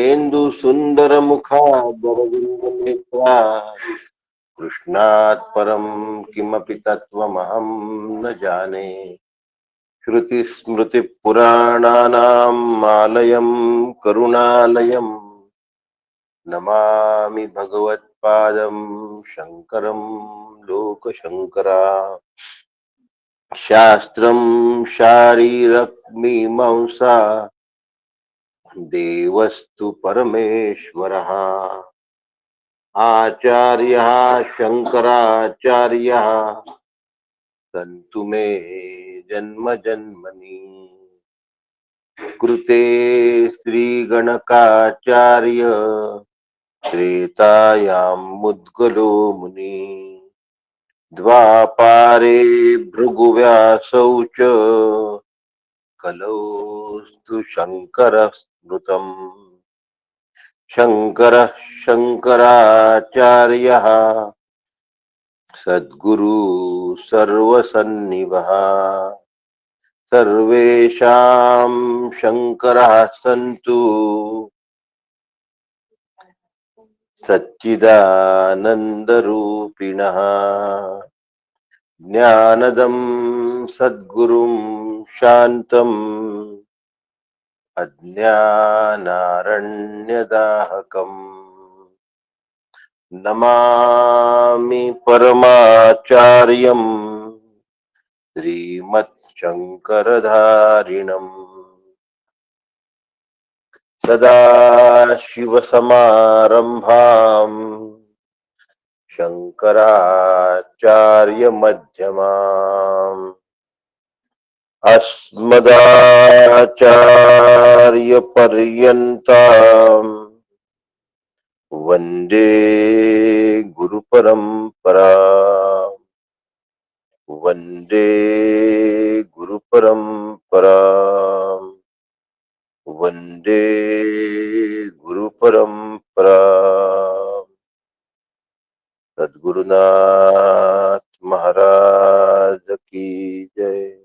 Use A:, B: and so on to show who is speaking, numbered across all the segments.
A: शुक्लेन्दु सुंदर मुखादरविंद नेत्रा कृष्णात् परम किमपि तत्त्वमहं न जाने। श्रुति स्मृति पुराणानाम् आलयं करुणालयं नमामि भगवत्पादं शंकरं लोकशंकरा। शास्त्रं शारीरमीमांसा देवस्तु परमेश्वरः। आचार्यः शंकराचार्यः सन्तु मे जन्म जन्मनि। कृते श्रीगणकाचार्य त्रेतायां मुद्गलो मुनि। द्वापारे भृगुव्यासौ च कलौस्तु शंकरः स्मृतम्। शंकरः शंकराचार्यः सद्गुरु सर्वसन्निभः। सर्वेषां शंकरः सन्तु सच्चिदानन्दरूपिणः। ज्ञानदं सद्गुरुं शान्तम् अज्ञानारण्यदाहकम् नमामि परमाचार्यं श्रीमत्शंकरधारिणम्। सदाशिवसमारम्भाम् शंकराचार्यमध्यमाम् अस्मदाचार्यपर्यन्ताम् वन्दे गुरुपरम्परा। वन्दे गुरुपरम्परा। वन्दे गुरुपरम्परा। सद्गुरुनाथ महाराज की जय।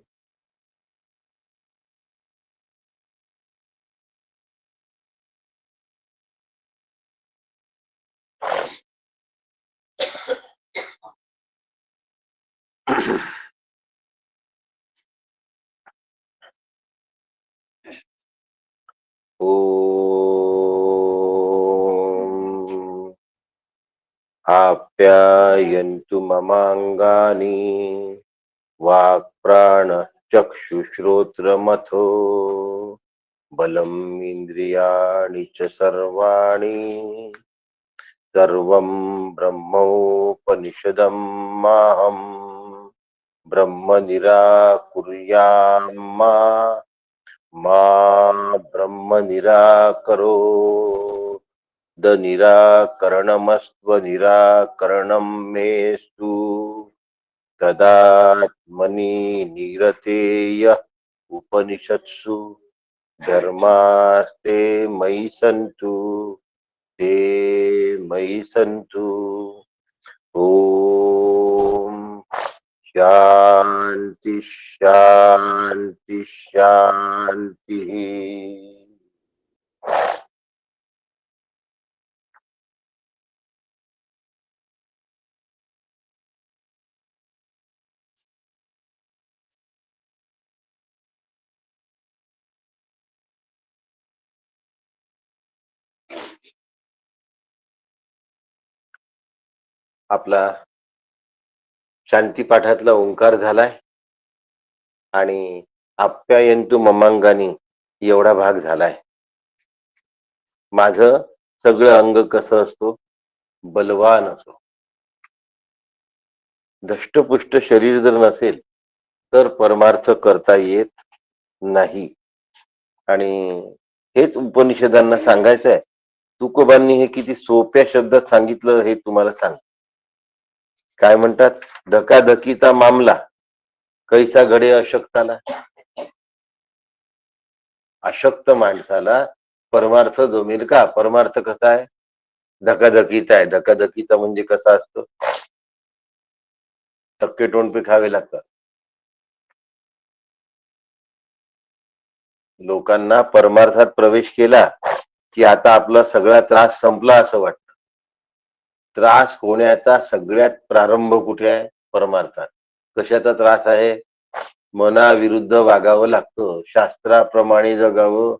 A: ओम आप्यायन्तु ममांगानि वाक्प्राणचक्षुश्रोत्रमथो बलम् इन्द्रियाणि च सर्वाणि सर्वं ब्रह्मोपनिषदं माहं ब्रह्म निराकुर्याम् मा ब्रह्म निराकरो द निराकरणमस्त्व निराकरणं मेस्तु तदात्मनि निरतेय उपनिषत्सु धर्मास्ते मयि सन्तु ते मयि सन्तु। ओम शांति शांति शांति। आपला शांती पाठातला ओंकार झालाय आणि आप्यायन्तु ममांगानी एवढा भाग झालाय. माझं सगळं अंग कसं असतो, बलवान असो. धष्टपुष्ट शरीर जर नसेल तर परमार्थ करता येत नाही. आणि हेच उपनिषदांना सांगायचं आहे. तुकोबांनी हे किती सोप्या शब्दात सांगितलं हे तुम्हाला सांग. काय म्हणतात, धकाधकीचा मामला कैसा घडे अशक्ताला. अशक्त माणसाला परमार्थ जमेल का? परमार्थ कसा आहे, धकाधकीचा आहे. धकाधकीचा म्हणजे कसा असतो, टक्के टोणपे खावे लागतात. लोकांना परमार्थात प्रवेश केला की आता आपला सगळा त्रास संपला असं वाटतं. त्रास होण्याचा सगळ्यात प्रारंभ कुठे आहे? परमार्थात. कशाचा त्रास आहे? मनाविरुद्ध वागावं लागतं. शास्त्राप्रमाणे जगावं,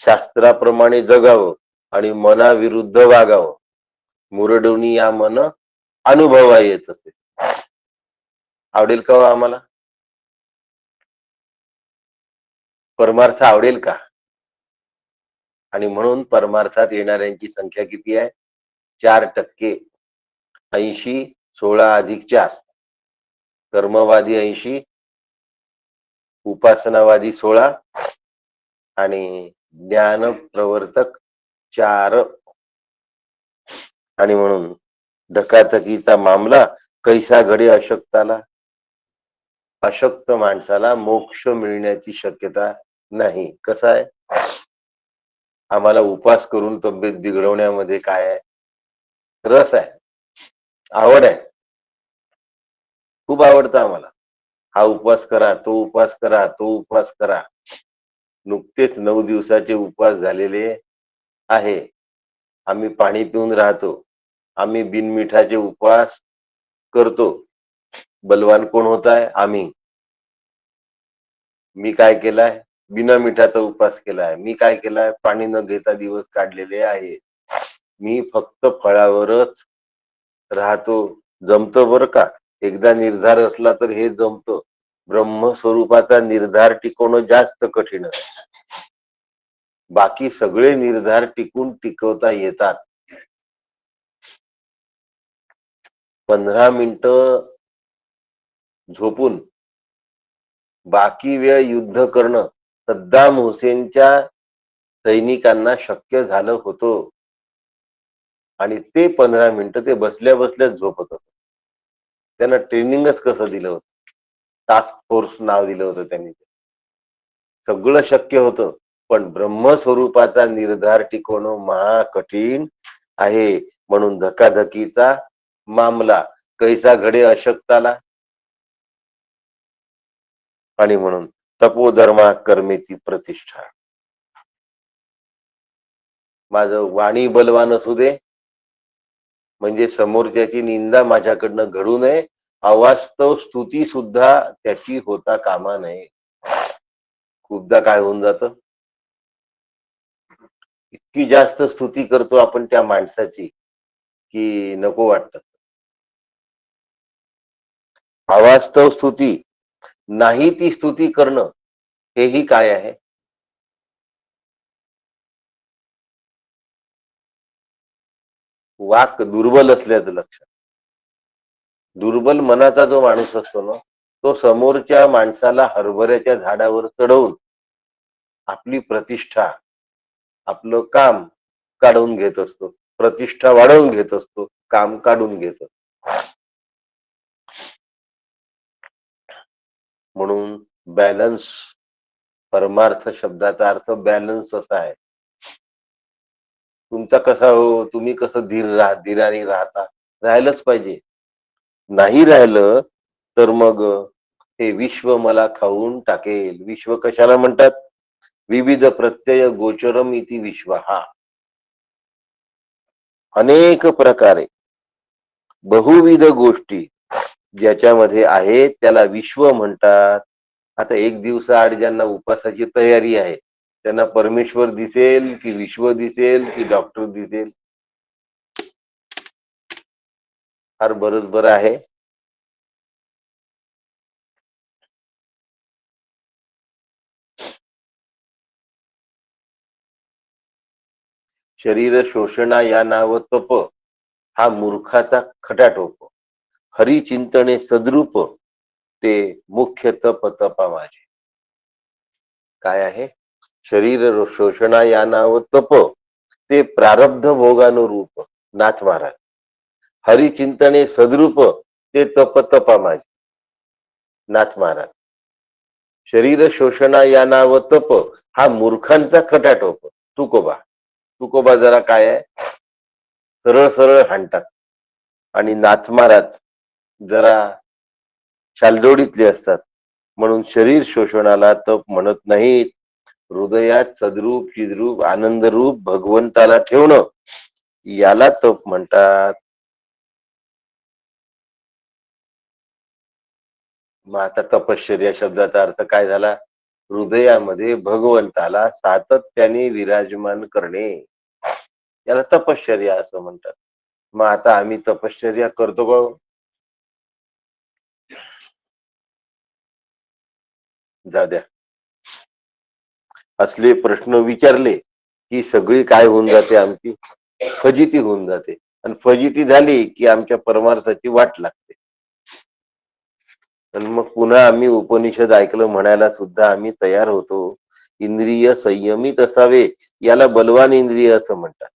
A: शास्त्राप्रमाणे जगावं आणि मनाविरुद्ध वागावं. मुरडोनी या मन अनुभवा येत असे. आवडेल का हो आम्हाला? परमार्थ आवडेल का? आणि म्हणून परमार्थात येणाऱ्यांची संख्या किती आहे? 4%. 80, 16 अधिक 4. कर्मवादी 80, उपासनावादी 16 आणि ज्ञान प्रवर्तक 4. आणि म्हणून धकाधकीचा मामला कैसा घडे अशक्ताला. अशक्त माणसाला मोक्ष मिळण्याची शक्यता नाही. कसं आहे? आम्हाला उपास करून तब्येत बिघडवण्यामध्ये काय आहे? रस आहे, आवड आहे. खूप आवडतं आम्हाला. हा उपवास करा, तो उपवास करा, तो उपवास करा. नुकतेच 9 दिवसाचे उपवास झालेले आहे. आम्ही पाणी पिऊन राहतो. आम्ही बिनमिठाचे उपवास करतो. बलवान कोण होत आहे? आम्ही. मी काय केलाय? बिना मिठाचा उपवास केलाय. मी काय केलाय? पाणी न घेता दिवस काढलेले आहे. मी फक्त फळावरच राहतो. जमतं बरं का. एकदा निर्धार असला तर हे जमतं. ब्रह्मस्वरूपाचा निर्धार टिकवणं जास्त कठीण आहे. बाकी सगळे निर्धार टिकवता येतात. 15 मिनिटं झोपून बाकी वेळ युद्ध करणं सद्दाम हुसेनच्या सैनिकांना शक्य झालं होतं. आणि ते 15 मिनिटं ते बसल्या बसल्याच झोपत होते. त्यांना ट्रेनिंगच कसं दिलं होतं? टास्क फोर्स नाव दिलं होतं त्यांनी. सगळं शक्य होतं, पण ब्रह्मस्वरूपाचा निर्धार टिकवणं महाकठीण आहे. म्हणून धकाधकीचा मामला कैसा घडे अशक्ताला. आणि म्हणून तपोधर्मा कर्मेची प्रतिष्ठा. माझं वाणी बलवान असू दे, म्हणजे समोरच्याची निंदा माझ्याकडनं घडू नये. अवास्तव स्तुती सुद्धा त्याची होता कामा नये. खूपदा काय होऊन जातं, इतकी जास्त स्तुती करतो आपण त्या माणसाची की नको वाटतं. अवास्तव स्तुती नाही ती स्तुती करणं, हेही काय आहे? वाक दुर्बल असल्याचं लक्षण. दुर्बल मनाचा जो माणूस असतो ना, तो समोरच्या माणसाला हरभऱ्याच्या झाडावर चढवून आपली प्रतिष्ठा, आपलं काम काढून घेत असतो. प्रतिष्ठा वाढवून घेत असतो, काम काढून घेत असतो. म्हणून बॅलन्स, परमार्थ शब्दाचा अर्थ बॅलन्स असा आहे. तुमचा कसा हो, तुम्ही कसं धीराने राहता, राहायलाच पाहिजे. नाही राहिलं तर मग हे विश्व मला खाऊन टाकेल. विश्व कशाला म्हणतात? विविध प्रत्यय गोचरम इति विश्व. हा अनेक प्रकारे बहुविध गोष्टी ज्याच्यामध्ये आहेत त्याला विश्व म्हणतात. आता एक दिवसाआड ज्यांना उपासाची तयारी आहे त्यांना परमेश्वर दिसेल की विश्व दिसेल की डॉक्टर दिसेल? फार बरंच बरं आहे. शरीर शोषणा या नाव तप, हा मूर्खाचा खटाटोप. हरिचिंतने सद्रूप, ते मुख्य तप तपा माझे. काय आहे? शरीर शोषणा या नाव तप, ते प्रारब्ध भोगानुरूप. नाथ महाराज. हरिचिंतने सद्रूप, ते तप तपा माझे. नाथ महाराज. शरीर शोषणा या नाव तप, हा मूर्खांचा खटाटोप. तुकोबा जरा काय आहे, सरळ सरळ हाणतात. आणि नाथ महाराज जरा शालजोडीतले असतात. म्हणून शरीर शोषणाला तप म्हणत नाहीत. हृदयात सद्रूप चिद्रूप आनंदरूप भगवंताला ठेवणं याला तप म्हणतात. मग आता तपश्चर्या शब्दाचा अर्थ काय झाला? हृदयामध्ये भगवंताला सातत्याने विराजमान करणे याला तपश्चर्या असं म्हणतात. मग आता आम्ही तपश्चर्या करतो का? जाऊ द्या. असले प्रश्न विचारले की सगळी काय होऊन जाते, आमची फजिती होऊन जाते. आणि फजिती झाली की आमच्या परमार्थाची वाट लागते. आणि मग पुन्हा आम्ही उपनिषद ऐकलं म्हणायला सुद्धा आम्ही तयार होतो. इंद्रिय संयमित असावे याला बलवान इंद्रिय असं म्हणतात.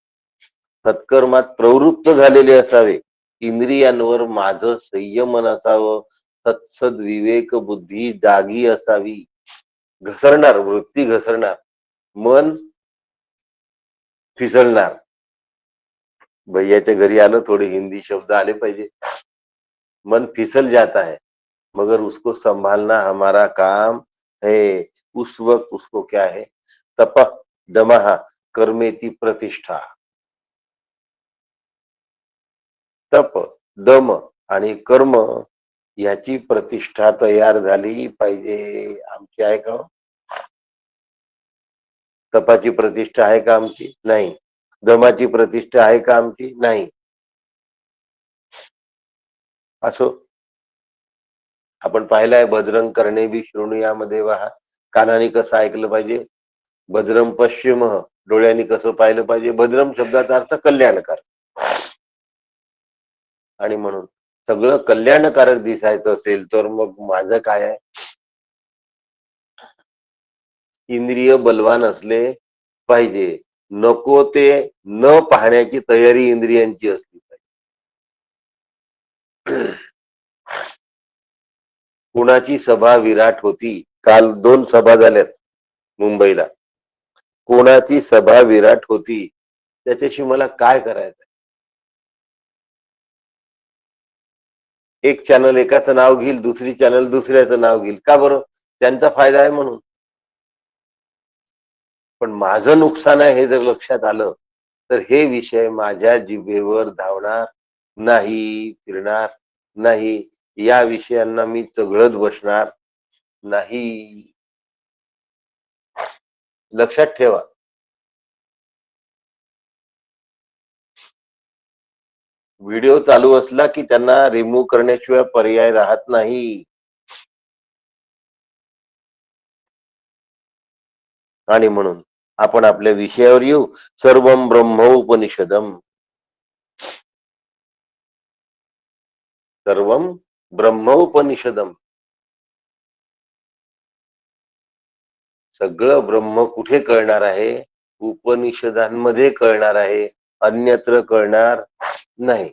A: सत्कर्मात प्रवृत्त झालेले असावे, इंद्रियांवर माझं संयमन असावं, सत्सद विवेक बुद्धी जागी असावी. घसरणार, वृत्ती घसरणार, मन फिसलणार. भैयाच्या घरी आलो, थोडे हिंदी शब्द आले पाहिजे. मन फिसल जाता है मगर उसको संभालना हमारा काम है. उस वक्त उसको क्या है? तप दमः कर्मेती प्रतिष्ठा. तप, दम आणि कर्म याची प्रतिष्ठा तयार झाली पाहिजे. आमची आहे का? तपाची प्रतिष्ठा आहे का आमची? नाही. दमाची प्रतिष्ठा आहे का आमची? नाही. असो, आपण पाहिलंय भद्रंग करणे बी शृणुयामध्ये वहा. कानाने कसं ऐकलं पाहिजे? भद्रम पश्चिम. डोळ्यांनी कसं पाहिलं पाहिजे? भद्रम शब्दाचा अर्थ कल्याणकार. आणि म्हणून सगळं कल्याणकारक दिसायचं असेल तर मग माझं काय आहे? इंद्रिय बलवान असले पाहिजे. नको ते न पाहण्याची तयारी इंद्रियांची असली पाहिजे. कुणाची सभा विराट होती? काल 2 सभा झाल्यात मुंबईला. कोणाची सभा विराट होती त्याच्याशी मला काय करायचं? एक चॅनल एकाचं नाव घेईल, दुसरी चॅनल दुसऱ्याचं नाव घेईल. का बरं? त्यांचा फायदा आहे म्हणून. पण माझं नुकसान आहे हे जर लक्षात आलं तर हे विषय माझ्या जिभेवर धावणार नाही, फिरणार नाही. या विषयांना मी चघळत बसणार नाही. लक्षात ठेवा. व्हिडिओ चालू असला की त्यांना रिमूव्ह करण्याशिवाय पर्याय राहत नाही. आणि म्हणून आपण आपल्या विषयावर येऊ. सर्वम ब्रह्मोपनिषदम. सर्वम ब्रह्मोपनिषदम. सगळं ब्रह्म कुठे कळणार आहे? उपनिषदांमध्ये कळणार आहे, अन्यत्र कळणार नाही.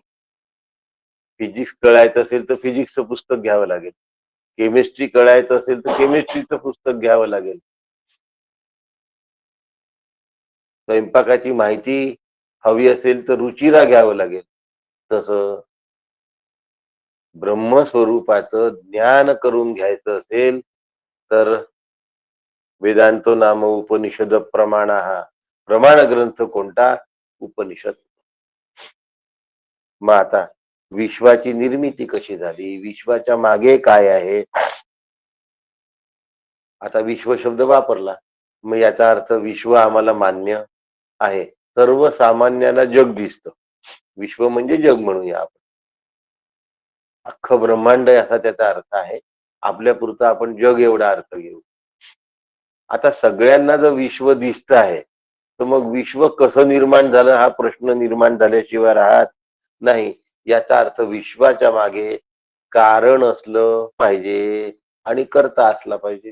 A: फिजिक्स कळायचं असेल तर फिजिक्सचं पुस्तक घ्यावं लागेल. केमिस्ट्री कळायचं असेल तर केमिस्ट्रीचं पुस्तक घ्यावं लागेल. स्वयंपाकाची माहिती हवी असेल तर रुचिरा घ्यावं लागेल. तसं ब्रह्मस्वरूपाचं ज्ञान करून घ्यायचं असेल तर वेदांतो नाम उपनिषद प्रमाण. हा प्रमाण ग्रंथ कोणता? उपनिषद. मग आता विश्वाची निर्मिती कशी झाली? विश्वाच्या मागे काय आहे? आता विश्व शब्द वापरला, मग याचा अर्थ विश्व आम्हाला मान्य आहे. सर्वसामान्याला जग दिसतं. विश्व म्हणजे जग म्हणूया आपण. अख्खं ब्रह्मांड असा त्याचा अर्थ आहे. आपल्या पुरतं आपण जग एवढा अर्थ घेऊ. आता सगळ्यांना जर विश्व दिसत आहे तर मग विश्व कसं निर्माण झालं हा प्रश्न निर्माण झाल्याशिवाय राहत नाही. याचा अर्थ विश्वाच्या मागे कारण असलं पाहिजे आणि कर्ता असला पाहिजे.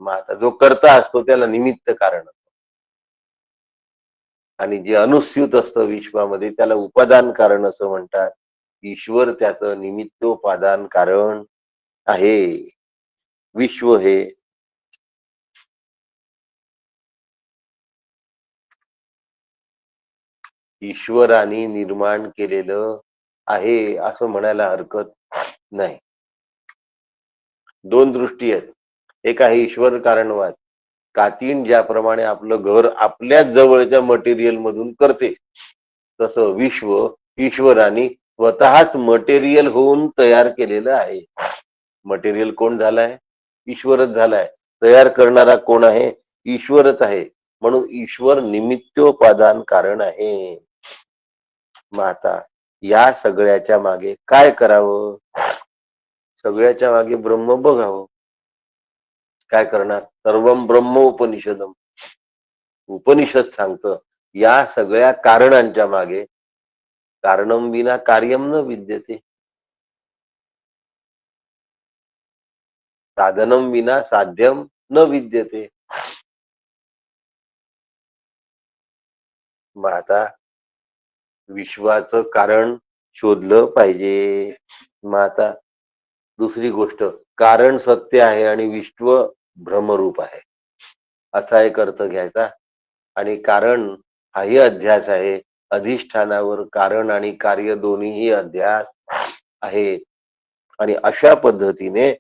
A: मग आता जो कर्ता असतो त्याला निमित्त कारण असतं, आणि जे अनुस्यूत असतं विश्वामध्ये त्याला उपादान कारण असं म्हणतात. ईश्वर त्याचं निमित्तोपादान कारण आहे. विश्व हे ईश्वराने निर्माण केलेलं आहे असं म्हणायला हरकत नाही. 2 दृष्टी आहेत. एक आहे ईश्वर कारणवाद. कातीण ज्याप्रमाणे आपलं घर आपल्याच जवळच्या मटेरियल मधून करते, तसं विश्व ईश्वराने स्वतःच मटेरियल होऊन तयार केलेलं आहे. मटेरियल कोण झालाय? ईश्वरच झालाय. तयार करणारा कोण आहे? ईश्वरच आहे. म्हणून ईश्वर निमित्तोपादान कारण आहे. मग आता या सगळ्याच्या मागे काय करावं? सगळ्याच्या मागे ब्रह्म बघावं. काय करणार? सर्वम ब्रह्म उपनिषदम. उपनिषद सांगतं या सगळ्या कारणांच्या मागे कारणम विना कार्यम न विद्यते. साधनम विना साध्यम न विद्यते. मग आता विश्वाचं कारण शोधलं पाहिजे. मग आता दुसरी गोष्ट, कारण सत्य आहे आणि विश्व भ्रमरूप आहे, असा एक अर्थ घ्यायचा. आणि कारण हाही अध्यास आहे. अधिष्ठानावर कारण आणि कार्य दोन्हीही अध्यास आहेत. आणि अशा पद्धतीने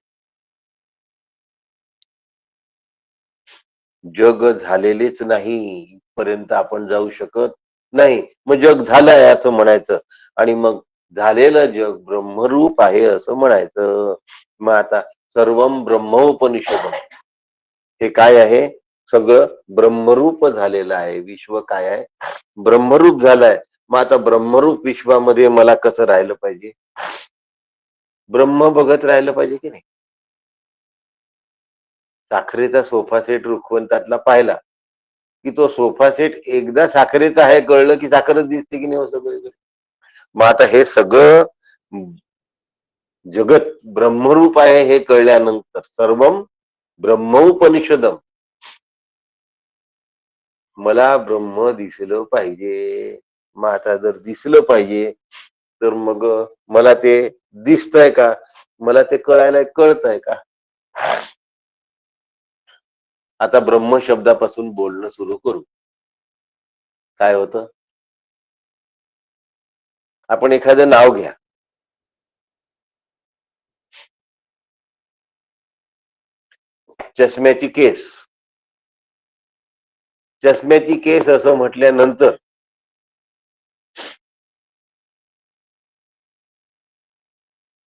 A: जग झालेलेच नाही पर्यंत आपण जाऊ शकत नाही. मग जग झालंय असं म्हणायचं आणि मग झालेलं जग ब्रह्मरूप आहे असं म्हणायचं. मग आता सर्वम ब्रह्मोपनिषद हे काय आहे? सगळं ब्रह्मरूप झालेलं आहे. विश्व काय आहे? ब्रह्मरूप झालंय. मग आता ब्रह्मरूप विश्वामध्ये मला कसं राहिलं पाहिजे? ब्रह्म बघत राहिलं पाहिजे की नाही? साखरेचा सोफा सेट रुखवंतातला पाहिला की तो सोफा सेट एकदा साखरेचा आहे कळलं की साखरच दिसते की नाही सगळीकडे. मग आता हे सगळं जगत ब्रह्मरूप आहे हे कळल्यानंतर सर्वम ब्रह्मोपनिषदम, मला ब्रह्म दिसलं पाहिजे. मग आता जर दिसलं पाहिजे तर मग मला ते दिसतंय का? मला ते कळायला कळतंय का? आता ब्रह्म शब्दापासून बोलणं सुरू करू. काय होतं? आपण एखादं नाव घ्या. चष्म्याची केस. चष्म्याची केस असं म्हटल्यानंतर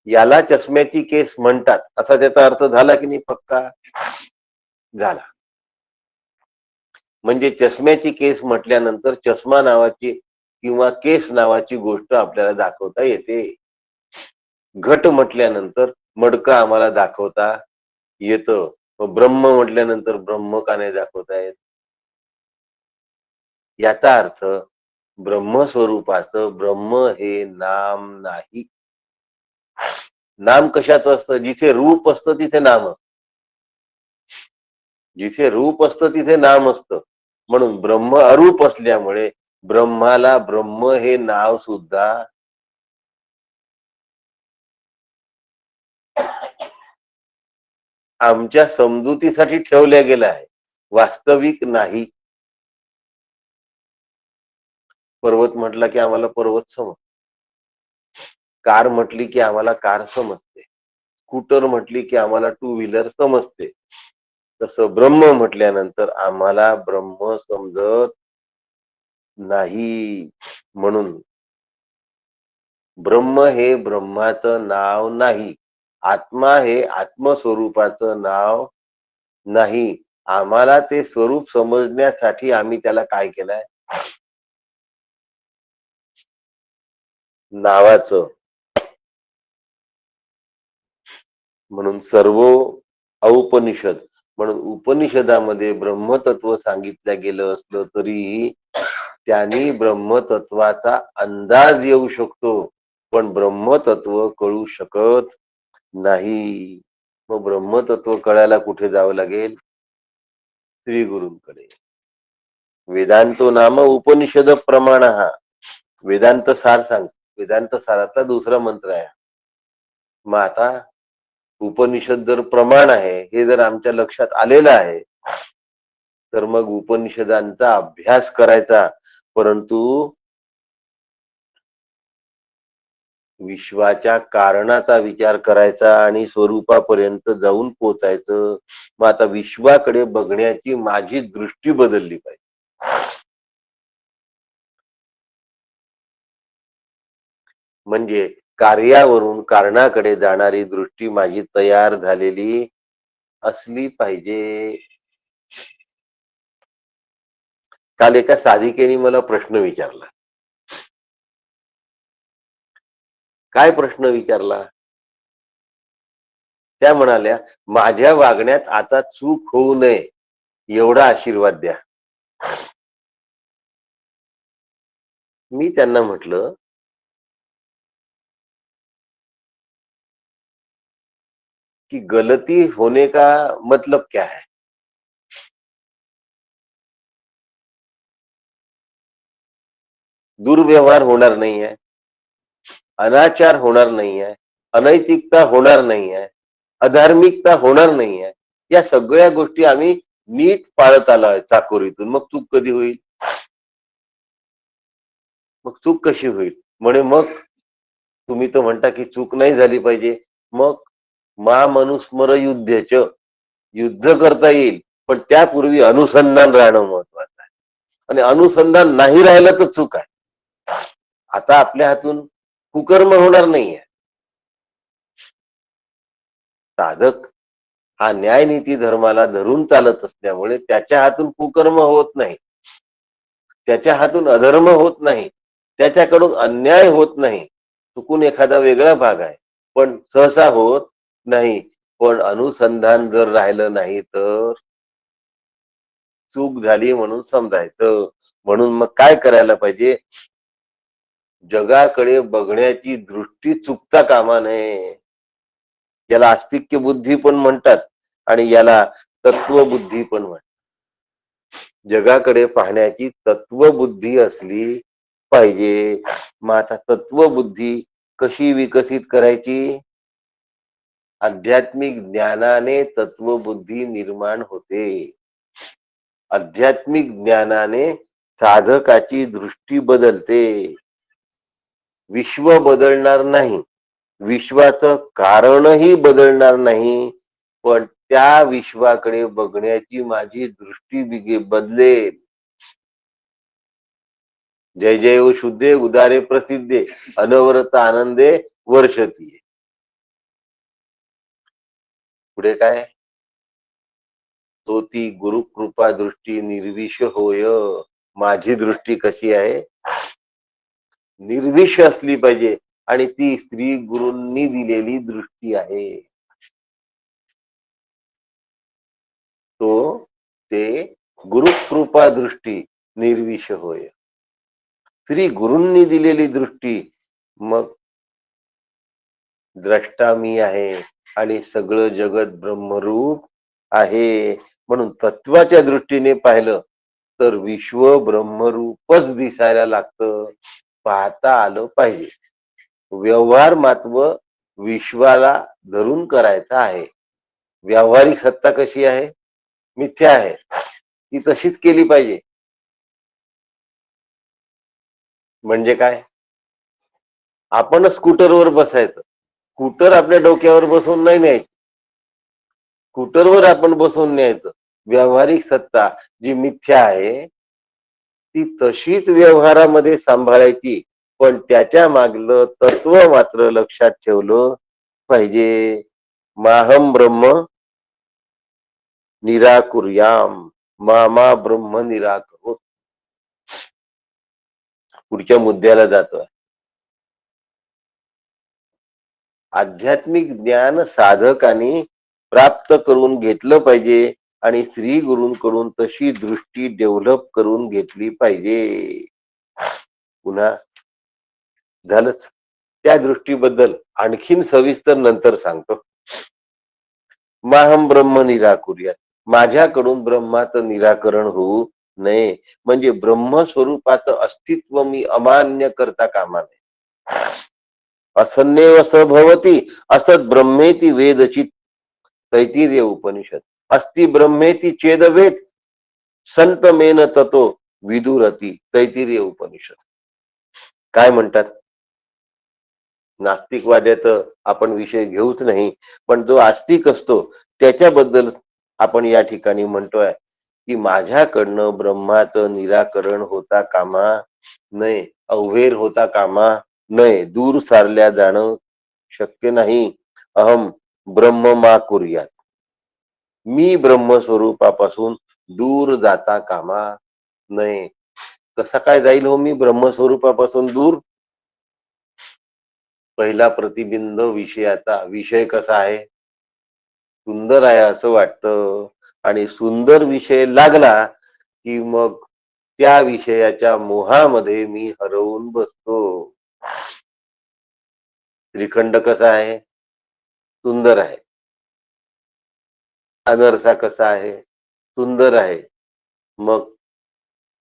A: याला चष्म्याची केस म्हणतात असा त्याचा अर्थ झाला की नाही? पक्का झाला. म्हणजे चष्म्याची केस म्हटल्यानंतर चष्मा नावाची किंवा केस नावाची गोष्ट आपल्याला दाखवता येते. घट म्हटल्यानंतर मडकं आम्हाला दाखवता येतं. ब्रह्म म्हटल्यानंतर ब्रह्म का नाही दाखवता येत? याचा अर्थ ब्रह्मस्वरूपाचं ब्रह्म हे नाम नाही. नाम कशाचं असतं? जिथे रूप असतं तिथे नाम असतं. जिथे रूप असतं तिथे नाम असतं. म्हणून ब्रह्म अरूप असल्यामुळे ब्रह्माला ब्रह्म हे नाव सुद्धा आमच्या समजुतीसाठी ठेवल्या गेलं आहे, वास्तविक नाही. पर्वत म्हटला की आम्हाला पर्वत समजतो. कार म्हटली की आम्हाला कार समजते. स्कूटर म्हटली की आम्हाला टू व्हीलर समजते. तसं ब्रह्म म्हटल्यानंतर आम्हाला ब्रह्म समजत नाही. म्हणून ब्रह्म हे ब्रह्माचं नाव नाही. आत्मा हे आत्मस्वरूपाचं नाव नाही. आम्हाला ते स्वरूप समजण्यासाठी आम्ही त्याला काय केलंय? नावाचं. म्हणून सर्व औपनिषद, म्हणून उपनिषदामध्ये ब्रह्मतत्व सांगितलं गेलं असलं तरीही त्यांनी ब्रह्मतत्वाचा अंदाज येऊ शकतो, पण ब्रह्मतत्व कळू शकत नाही. मग ब्रह्मतत्व कळायला कुठे जावं लागेल? श्री गुरूंकडे. वेदांतो नाम उपनिषद प्रमाण. हा वेदांत सार सांग. वेदांत सारातला दुसरा मंत्र आहे. मग आता उपनिषद जर प्रमाण आहे हे जर आमच्या लक्षात आलेलं आहे तर मग उपनिषदांचा अभ्यास करायचा. परंतु विश्वाच्या कारणाचा विचार करायचा आणि स्वरूपापर्यंत जाऊन पोचायचं. मग आता विश्वाकडे बघण्याची माझी दृष्टी बदलली पाहिजे. म्हणजे कार्यावरून कारणाकडे जाणारी दृष्टी माझी तयार झालेली असली पाहिजे. काल एका साधिकेने मला प्रश्न विचारला. काय प्रश्न विचारला? त्या म्हणाल्या, माझ्या वागण्यात आता चूक होऊ नये एवढा आशीर्वाद द्या. मी त्यांना म्हटलं, कि गलती होने का मतलब क्या है? दुर्व्यवहार होणार नाही आहे, अनाचार होणार नाही आहे, अनैतिकता होणार नाही आहे, अधार्मिकता होणार नाही आहे. या सगळ्या गोष्टी आम्ही नीट पाळत आलोय चाकोरीतून. मग चूक कधी होईल? मग चूक कशी होईल? म्हणे मग तुम्ही तर म्हणता की चूक नाही झाली पाहिजे. मग मा मनुस्मर युद्धच, युद्ध करता येईल, पण त्यापूर्वी अनुसंधान राहणं महत्वाचं आहे. आणि अनुसंधान नाही राहिलं तर चूक आहे. आता आपल्या हातून कुकर्म होणार नाहीये. साधक हा न्यायनीती धर्माला धरून चालत असल्यामुळे त्याच्या हातून कुकर्म होत नाही, त्याच्या हातून अधर्म होत नाही, त्याच्याकडून अन्याय होत नाही. चुकून एखादा वेगळा भाग आहे, पण सहसा होत नाही. पण अनुसंधान जर राहिलं नाही तर चूक झाली म्हणून समजायचं. म्हणून मग काय करायला पाहिजे? जगाकडे बघण्याची दृष्टी चुकता कामा नये. याला आस्तिक्य बुद्धी पण म्हणतात आणि याला तत्वबुद्धी पण म्हणतात. जगाकडे पाहण्याची तत्वबुद्धी असली पाहिजे. मग आता तत्वबुद्धी कशी विकसित करायची? आध्यात्मिक ज्ञानाने तत्वबुद्धी निर्माण होते. आध्यात्मिक ज्ञानाने साधकाची दृष्टी बदलते. विश्व बदलणार नाही, विश्वाचं कारणही बदलणार नाही, पण त्या विश्वाकडे बघण्याची माझी दृष्टी बदलेल. जय जय ओ शुद्धे उदारे प्रसिद्धे अनवरत आनंदे वर्षती. पुढे काय? तो ती गुरुकृपा दृष्टी निर्विष होय. माझी दृष्टी कशी आहे? निर्विष असली पाहिजे. आणि ती स्त्री गुरूंनी दिलेली दृष्टी आहे. तो ते गुरुकृपा दृष्टी निर्विष होय. श्री गुरूंनी दिलेली दृष्टी. मग द्रष्टा मी आहे आणि सगळं जगत ब्रह्मरूप आहे. म्हणून तत्वाच्या दृष्टीने पाहिलं तर विश्व ब्रह्मरूपच दिसायला लागतं. पाहता आलं पाहिजे. व्यवहार मात्र विश्वाला धरून करायचा आहे. व्यावहारिक सत्ता कशी आहे? मिथ्या आहे. ती तशीच केली पाहिजे. म्हणजे काय? आपण स्कूटरवर बसायचं. स्कूटर आपल्या डोक्यावर बसवून नाही न्यायचं, स्कूटरवर आपण बसवून न्यायचं. व्यावहारिक सत्ता जी मिथ्या आहे ती तशीच व्यवहारामध्ये सांभाळायची, पण त्याच्या मागलं तत्व मात्र लक्षात ठेवलं पाहिजे. माहम ब्रह्म निराकुर्याम, मामा ब्रह्म निराकरोत. पुढच्या मुद्द्याला जातोय. आध्यात्मिक ज्ञान साधकाने प्राप्त करून घेतलं पाहिजे आणि श्री गुरूंकडून तशी दृष्टी डेव्हलप करून घेतली पाहिजे. पुन्हा झालंच. त्या दृष्टीबद्दल आणखीन सविस्तर नंतर सांगतो. माहम ब्रह्म निराकुर्यात, माझ्याकडून ब्रह्माचं निराकरण होऊ नये. म्हणजे ब्रह्मस्वरूपाचं अस्तित्व मी अमान्य करता कामा नये. असन्नेव सभवती असत ब्रह्मेती वेदचित, तैतिरीय उपनिषद. अस्ति ब्रह्मेती चेदवेद संत मेन ततो विदुरती, तैतिरीय उपनिषद. काय म्हणतात? नास्तिकवाद्याचं आपण विषय घेऊच नाही, पण जो आस्तिक असतो त्याच्याबद्दल आपण या ठिकाणी म्हणतोय की माझ्याकडनं ब्रह्माचं निराकरण होता कामा नये, अवघेर होता कामा नये, दूर सारल्या जाणं शक्य नाही. अहम ब्रह्म मा कुर्यात, मी ब्रह्मस्वरूपापासून दूर जाता कामा नये. कसा काय जाईल हो मी ब्रह्मस्वरूपापासून दूर? पहिला प्रतिबिंब विषयाचा विषय कसा आहे? सुंदर आहे असं वाटतं, आणि सुंदर विषय लागला की मग त्या विषयाच्या मोहामध्ये मी हरवून बसतो. श्रीखंड कसा आहे? सुंदर आहे. अनरसा कसा आहे? सुंदर आहे. मग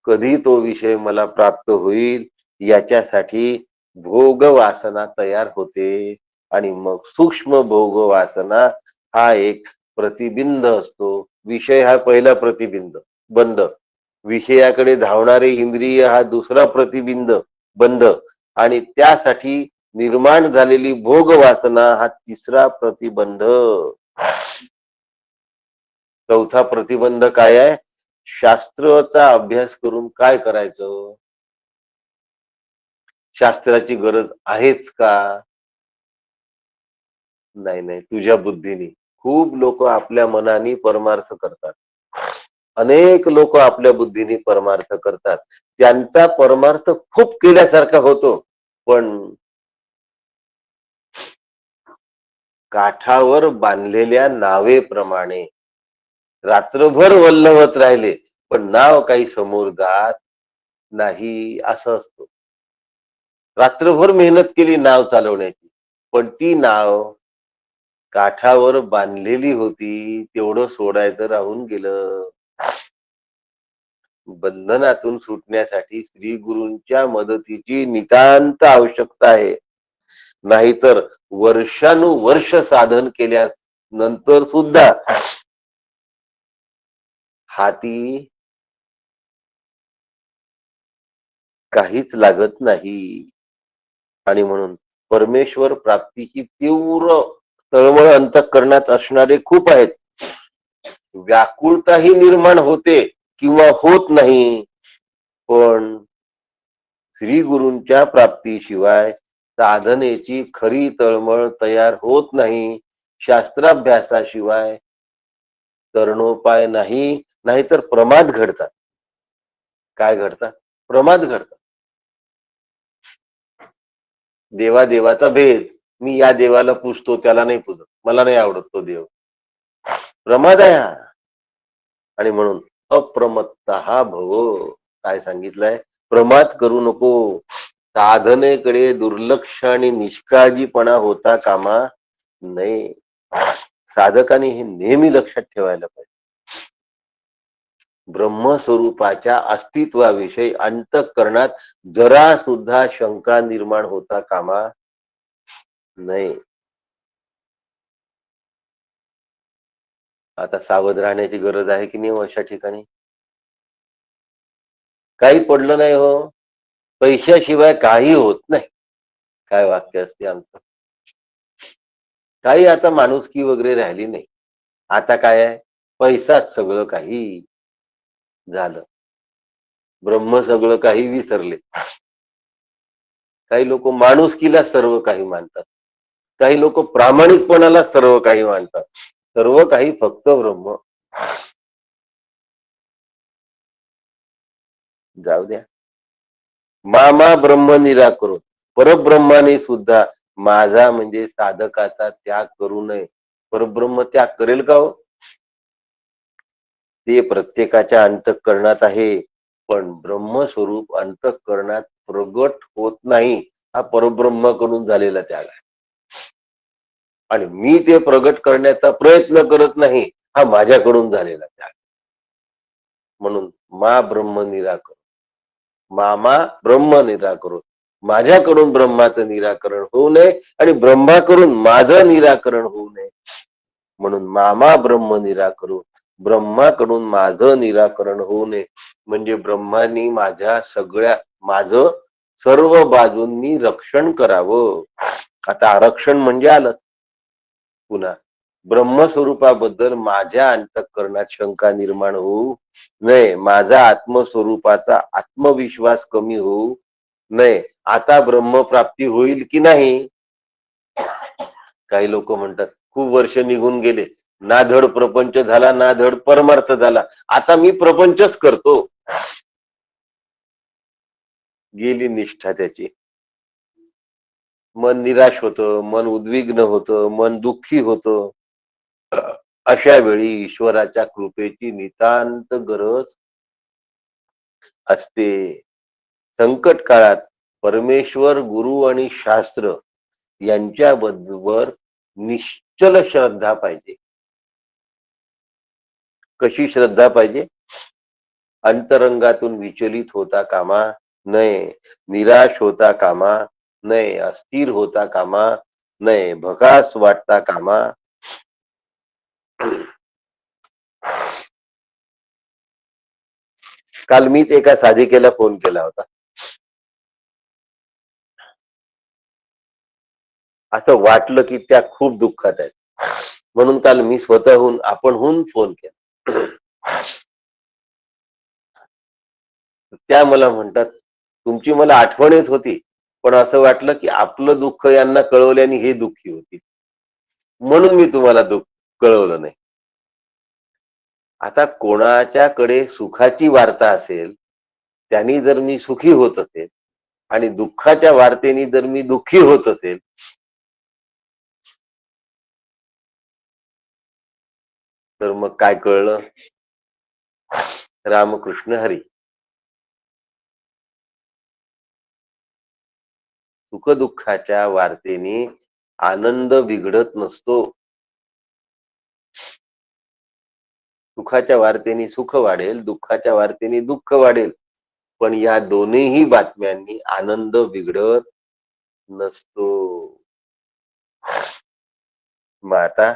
A: कधी तो विषय मला प्राप्त होईल याच्यासाठी भोग वासना तयार होते, आणि मग सूक्ष्म भोग वासना हा एक प्रतिबिंब असतो. विषय हा पहिला प्रतिबिंब बंद, विषयाकडे धावणारे इंद्रिय हा दुसरा प्रतिबिंब बंद, आणि त्यासाठी निर्माण झालेली भोग वासना हा तिसरा प्रतिबंध. चौथा प्रतिबंध काय आहे? शास्त्राचा अभ्यास करून काय करायचं? शास्त्राची गरज आहेच का? नाही नाही, तुझ्या बुद्धीने. खूप लोक आपल्या मनाने परमार्थ करतात, अनेक लोक आपल्या बुद्धीने परमार्थ करतात, त्यांचा परमार्थ खूप केल्यासारखा होतो, पण काठावर बांधलेल्या नावेप्रमाणे रात्रभर वल्लवत राहिले पण नाव काही समोर जात नाही, असं असतं. रात्रभर मेहनत केली नाव चालवण्याची, पण ती नाव काठावर बांधलेली होती, तेवढं सोडायचं राहून गेलं. बंधनातून सुटण्यासाठी श्री गुरूंच्या मदतीची नितांत आवश्यकता आहे. नाहीतर वर्षानुवर्ष साधन केल्या नंतर सुद्धा हाती काहीच लागत नाही. आणि म्हणून परमेश्वर प्राप्तीची तीव्र तळमळ अंतःकरणात असणारे खूप आहेत. व्याकुळताही निर्माण होते किंवा होत नाही, पण श्री गुरूंच्या प्राप्तीशिवाय साधनेची खरी तळमळ तयार होत नाही. शास्त्राभ्यासाशिवाय तरणोपाय नाही. नाहीतर प्रमाद घडतात. काय घडतात? प्रमाद घडतात. देवादेवाचा भेद, मी या देवाला पूजतो त्याला नाही पूजत, मला नाही आवडत तो देव, प्रमाद आहे हा. आणि म्हणून अप्रमत्ता हा भव, काय सांगितलंय? प्रमाद करू नको. साधनेकडे दुर्लक्ष आणि निष्काळजीपणा होता कामा नये. साधकाने हे नेहमी लक्षात ठेवायला पाहिजे. ब्रह्मस्वरूपाच्या अस्तित्वाविषयी अंतःकरणात जरा सुद्धा शंका निर्माण होता कामा नये. आता सावध राहण्याची गरज आहे की नाही अशा ठिकाणी? काही पडलं नाही हो, पैशाशिवाय काही होत नाही. काय वाक्य असते आमचं? काही आता माणुसकी वगैरे राहिली नाही. आता काय आहे? पैसाच सगळं काही झालं. ब्रह्म सगळं काही विसरले. काही लोक माणुसकीला सर्व काही मानतात, काही लोक प्रामाणिकपणाला सर्व काही मानतात. सर्व काही फक्त ब्रह्म. जाऊ द्या. मामा ब्रह्म निराकरून, परब्रह्माने सुद्धा माझा म्हणजे साधकाचा त्याग करू नये. परब्रह्म त्याग करेल का हो? ते प्रत्येकाच्या अंतःकरणात आहे, पण ब्रह्मस्वरूप अंतःकरणात प्रगट होत नाही. हा परब्रह्माकडून झालेला त्याग आहे, आणि मी ते प्रगट करण्याचा प्रयत्न करत नाही, हा माझ्याकडून झालेला त्याग. म्हणून मा ब्रह्म निराकरण, मामा ब्रह्म निराकरण, माझ्याकडून ब्रह्माचं निराकरण होऊ नये आणि ब्रह्माकडून माझं निराकरण होऊ नये. म्हणून मामा ब्रह्म निराकरण, ब्रह्माकडून माझं निराकरण होऊ नये. म्हणजे ब्रह्मानी माझ्या सगळ्या, माझं सर्व बाजूंनी रक्षण करावं. आता आरक्षण म्हणजे आलं. पुन्हा ब्रह्मस्वरूपाबद्दल माझ्या अंतःकरणात शंका निर्माण होऊ नये, माझा आत्मस्वरूपाचा आत्मविश्वास कमी होऊ नये. आता ब्रह्मप्राप्ती होईल की नाही? काही लोक म्हणतात खूप वर्ष निघून गेले, ना धड प्रपंच झाला ना धड परमार्थ झाला, आता मी प्रपंचच करतो. गेली निष्ठा त्याची. मन निराश होतं, मन उद्विग्न होतं, मन दुःखी होतं. अशा वेळी ईश्वराच्या कृपेची नितांत गरज असते. संकट काळात परमेश्वर, गुरु आणि शास्त्र यांच्याबरोबर निश्चल श्रद्धा पाहिजे. कशी श्रद्धा पाहिजे? अंतरंगातून विचलित होता कामा नये, निराश होता कामा नये, अस्थिर होता कामा नये, भकास वाटता कामा. काल मीच एका साधिकेला फोन केला होता. असं वाटलं की त्या खूप दुःखात आहेत, म्हणून काल मी स्वतःहून आपणहून फोन केला. त्या मला म्हणतात तुमची मला आठवण येत होती, पण असं वाटलं की आपलं दुःख यांना कळवल्याने हे दुःखी होतील, म्हणून मी तुम्हाला दुःख कळवलं नाही. आता कोणाच्याकडे सुखाची वार्ता असेल, त्यांनी जर मी सुखी होत असेल आणि दुःखाच्या वार्तेने जर मी दुःखी होत असेल, तर मग काय कळलं? रामकृष्ण हरी. सुखदुःखाच्या वार्तेने आनंद बिघडत नसतो. सुखाच्या वार्तेने सुख वाढेल, दुःखाच्या वार्तेने दुःख वाढेल, पण या दोन्ही बातम्यांनी आनंद बिघडत नसतो. मग आता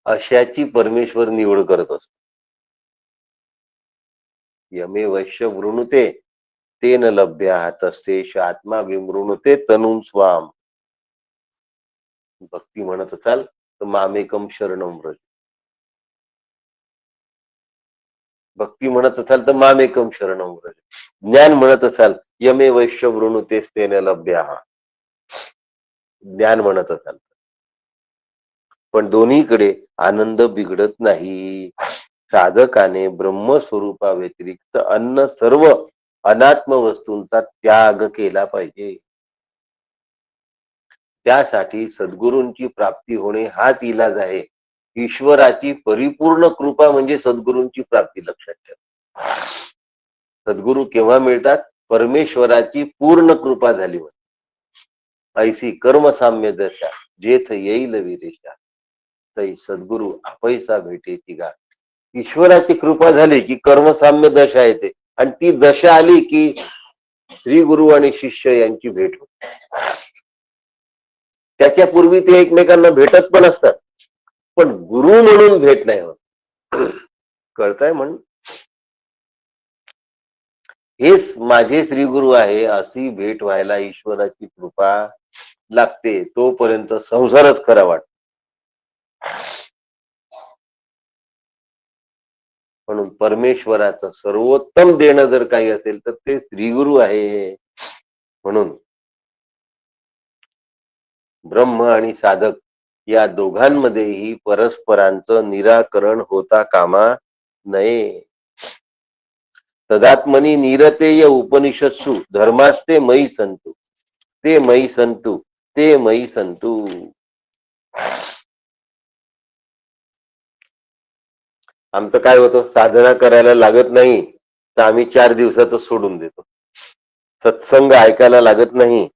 A: अशाची परमेश्वर निवड करत असतो. यमे वैश्य वृणुते तेन लभ्या तस्येष आत्मा विमृणुते तनुं स्वाम. भक्ती म्हणत असाल तर मामेकम शरणम व्रज. भक्ती म्हणत असाल तर मामेकम शरणम व्रज. ज्ञान म्हणत असाल यमे वैश्य वृणुते तेन लभ्या, ज्ञान म्हणत असाल, पण दोन्हीकडे आनंद बिघडत नाही. साधकाने ब्रह्मस्वरूपा व्यतिरिक्त अन्न सर्व अनात्म वस्तूंचा त्याग केला पाहिजे. त्यासाठी सद्गुरूंची प्राप्ती होणे हाच इलाज आहे. ईश्वराची परिपूर्ण कृपा म्हणजे सद्गुरूंची प्राप्ती. लक्षात ठेवा. सद्गुरू केव्हा मिळतात? परमेश्वराची पूर्ण कृपा झाली होती. ऐसी कर्मसाम्य दशा जेथ येईल विरेशा, तै सद्गुरू अपैसा भेटेची गा. ईश्वराची कृपा झाली की कर्मसाम्य दशा येते, आणि ती दशा आली की श्री गुरु आणि शिष्य यांची भेट होते. त्याच्या पूर्वी ते एकमेकांना भेटत पण असतात, पण गुरु म्हणून भेट नाही होत. कळतंय? म्हणून हेच माझे श्री गुरु आहे अशी भेट व्हायला ईश्वराची कृपा लागते. तोपर्यंत संसारच खरा वाटतो. म्हणून परमेश्वराचं सर्वोत्तम देणं जर काही असेल तर ते श्री गुरु आहे. म्हणून ब्रह्म आणि साधक या दोघांमध्येही परस्परांचं निराकरण होता कामा नये. तदात्मनी निरतेय उपनिषत्सु धर्मास्ते मयी संतु, ते मयी संतु, ते मयी संतु. आमचं काय होतं, साधना करायला लागत नाही तर आम्ही 4 दिवसातच सोडून देतो. सत्संग ऐकायला लागत नाही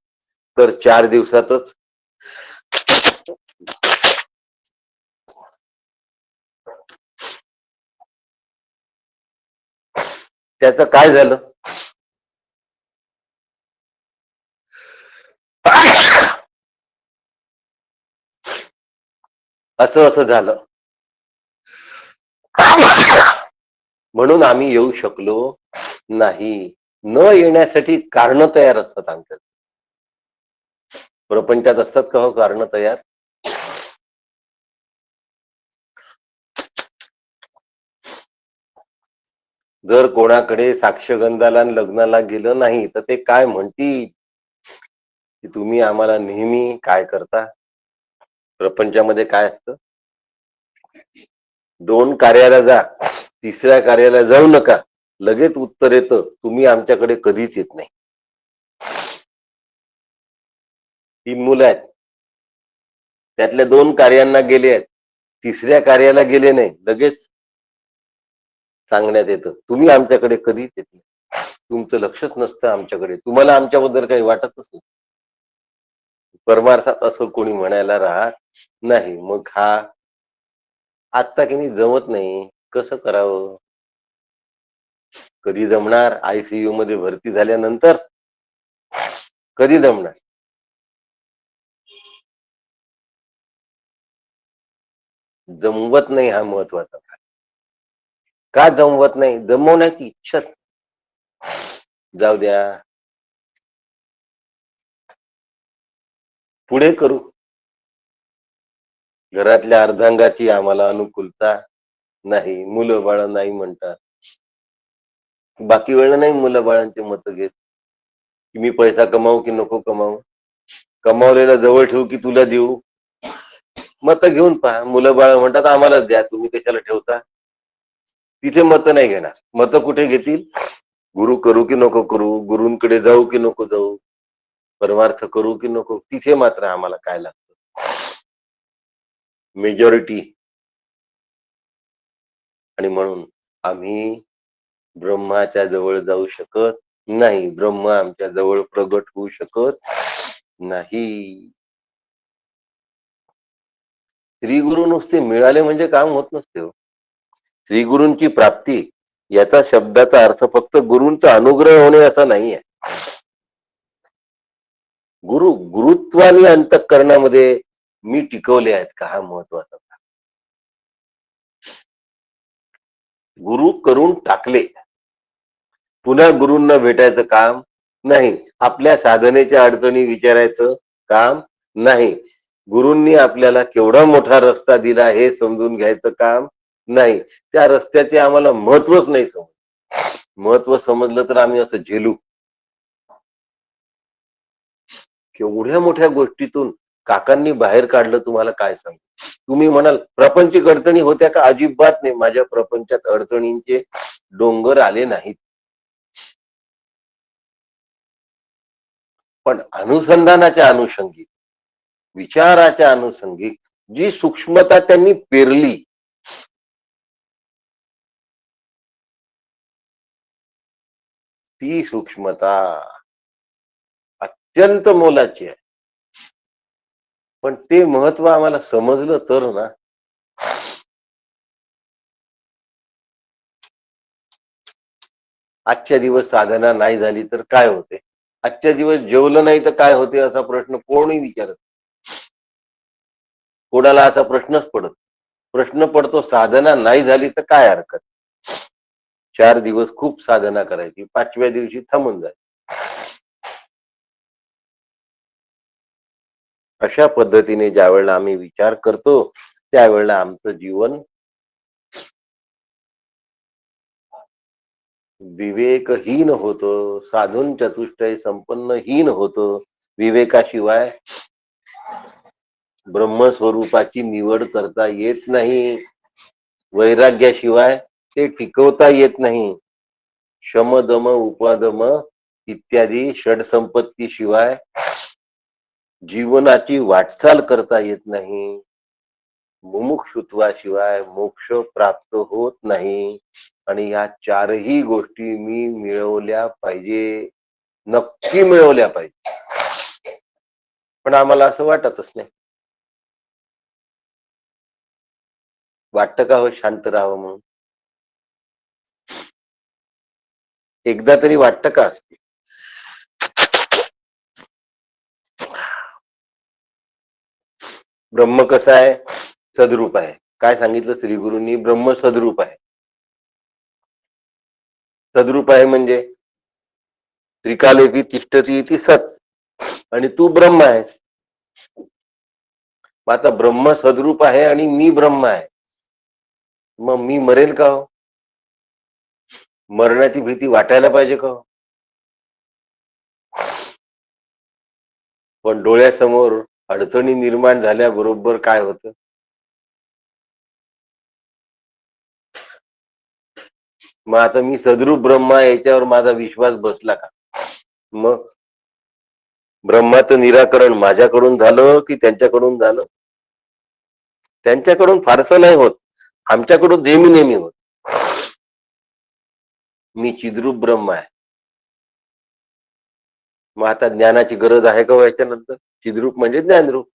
A: तर 4 दिवसातच त्याचं काय झालं? असं असं झालं म्हणून आम्ही येऊ शकलो नाही. न येण्यासाठी कारण तयार असतात आमच्यात. प्रपंचात असतात का हो कारण तयार? जर कोणाकडे साक्षगंधाला आणि लग्नाला गेलं नाही तर ते काय म्हणतील की तुम्ही आम्हाला नेहमी काय करता? प्रपंचामध्ये काय असतं? 2 कार्याला जा, तिसऱ्या कार्याला जाऊ नका. लगेच उत्तर येतं, तुम्ही आमच्याकडे कधीच येत नाही. 3 मुलं आहेत. त्यातल्या 2 कार्यांना गेले आहेत. तिसऱ्या कार्याला गेले नाही. लगेच सांगण्यात येतं, तुम्ही आमच्याकडे कधीच येत नाही. तुमचं लक्षच नसतं आमच्याकडे. तुम्हाला आमच्याबद्दल काही वाटतच नाही. परमार्थात असं कोणी म्हणायला राहत नाही. मग हा आत्ता की नाही जमत नाही. कसं करावं? कधी जमणार? ICU मध्ये भरती झाल्यानंतर? कधी जमणार? जमवत नाही हा महत्वाचा भाग. का जमवत नाही? जमवण्याची इच्छा जाऊ द्या. पुढे करू. घरातल्या अर्धांगाची आम्हाला अनुकूलता नाही. मुलं बाळ नाही म्हणतात. बाकी वेळेला नाही मुलं बाळांचे मत घेत की मी पैसा कमावू की नको कमावू, कमावलेला जवळ ठेवू की तुला देऊ. मत घेऊन पहा. मुलं बाळ म्हणतात आम्हालाच द्या, तुम्ही कशाला ठेवता. तिथे मत नाही घेणार. मत कुठे घेतील? गुरु करू की नको करू, गुरूंकडे जाऊ की नको जाऊ, परमार्थ करू की नको. तिथे मात्र आम्हाला काय लागतं? मेजॉरिटी. आणि म्हणून आम्ही ब्रह्माच्या जवळ जाऊ शकत नाही. ब्रह्म आमच्या जवळ प्रगट होऊ शकत नाही. श्रीगुरु नुसते मिळाले म्हणजे काम होत नसते हो. श्रीगुरूंची प्राप्ती याचा शब्दाचा अर्थ फक्त गुरूंचा अनुग्रह होणे असा नाहीये. गुरुत्वानी अंतःकरणामध्ये मी टिकवले आहेत का, हा महत्वाचा. गुरु करून टाकले, पुन्हा गुरूंना भेटायचं काम नाही. आपल्या साधनेच्या अडचणी विचारायचं काम नाही. गुरूंनी आपल्याला केवढा मोठा रस्ता दिला हे समजून घ्यायचं काम नाही. त्या रस्त्याचे आम्हाला महत्वच नाही समजलं. महत्व समजलं तर आम्ही असं झेलू. केवढ्या मोठ्या गोष्टीतून काकांनी बाहेर काढलं तुम्हाला काय सांगू. तुम्ही म्हणाल प्रपंचिक अडचणी होत्या का? अजिबात नाही. माझ्या प्रपंचात अडचणींचे डोंगर आले नाहीत. पण अनुसंधानाच्या अनुषंगी, विचाराच्या अनुषंगी जी सूक्ष्मता त्यांनी पेरली, ती सूक्ष्मता अत्यंत मोलाची आहे. पण ते महत्व आम्हाला समजलं तर ना. आजच्या दिवस साधना नाही झाली तर काय होते? आजच्या दिवस जेवलं नाही तर काय होते असा प्रश्न कोणी विचारत. कोणाला असा प्रश्नच पडत. प्रश्न पडतो साधना नाही झाली तर काय हरकत. 4 दिवस खूप साधना करायची, 5व्या दिवशी थांबून जायचं. अशा पद्धतीने ज्या वेळेला आम्ही विचार करतो त्यावेळेला आमचं जीवन विवेकहीन होतं, साधून चतुष्टय संपन्नहीन होतं. विवेकाशिवाय ब्रह्मस्वरूपाची निवड करता येत नाही. वैराग्याशिवाय ते टिकवता येत नाही. शम दम उपदम इत्यादी षडसंपत्ती शिवाय जीवनाची वाटचाल करता येत नाही. मुमुक्षुत्वाशिवाय मोक्ष प्राप्त होत नाही. आणि या 4ही गोष्टी मी मिळवल्या पाहिजे, नक्की मिळवल्या पाहिजे. पण आम्हाला असं वाटतच नाही. वाटतं का हो शांत राहावं म्हणून? एकदा तरी वाटतं का? ब्रह्म कसं आहे? सद्रूप आहे. काय सांगितलं श्रीगुरूंनी? ब्रह्म सद्रूप आहे. सद्रूप आहे म्हणजे त्रिकालेपी तिष्ठती इति सत, आणि तू ब्रह्म आहेस. मग आता ब्रह्म सद्रूप आहे आणि मी ब्रह्म आहे, मग मी मरेल का हो? मरण्याची भीती वाटायला पाहिजे का हो? पण डोळ्यासमोर अडचणी निर्माण झाल्याबरोबर काय होतं? मग आता मी सद्रूप ब्रह्म आहे याच्यावर माझा विश्वास बसला का? मग ब्रह्माचं निराकरण माझ्याकडून झालं की त्यांच्याकडून झालं? त्यांच्याकडून फारसं नाही होत, आमच्याकडून नेहमी नेहमी होत. मी चिद्रूप ब्रह्म आहे. मग आता ज्ञानाची गरज आहे का याच्यानंतर? चिद्रूप म्हणजे ज्ञानरूप.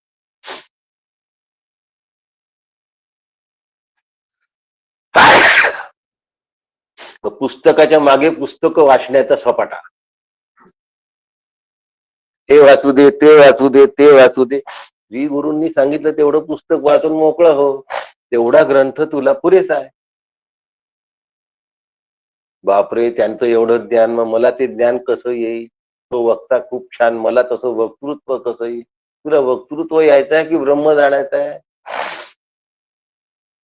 A: पुस्तकाच्या मागे पुस्तक वाचण्याचा सपाटा, हे वाचू दे, ते वाचू दे, ते वाचू दे. श्री गुरूंनी सांगितलं तेवढं पुस्तक वाचून मोकळं हो, तेवढा ग्रंथ तुला पुरेसा आहे. बापरे, त्यांचं एवढं ज्ञान, मग मला ते ज्ञान कसं येईल? तो वक्ता खूप छान, मला तसं वक्तृत्व कसं येईल? तुला वक्तृत्व यायचं आहे की ब्रह्म जाणायचं आहे?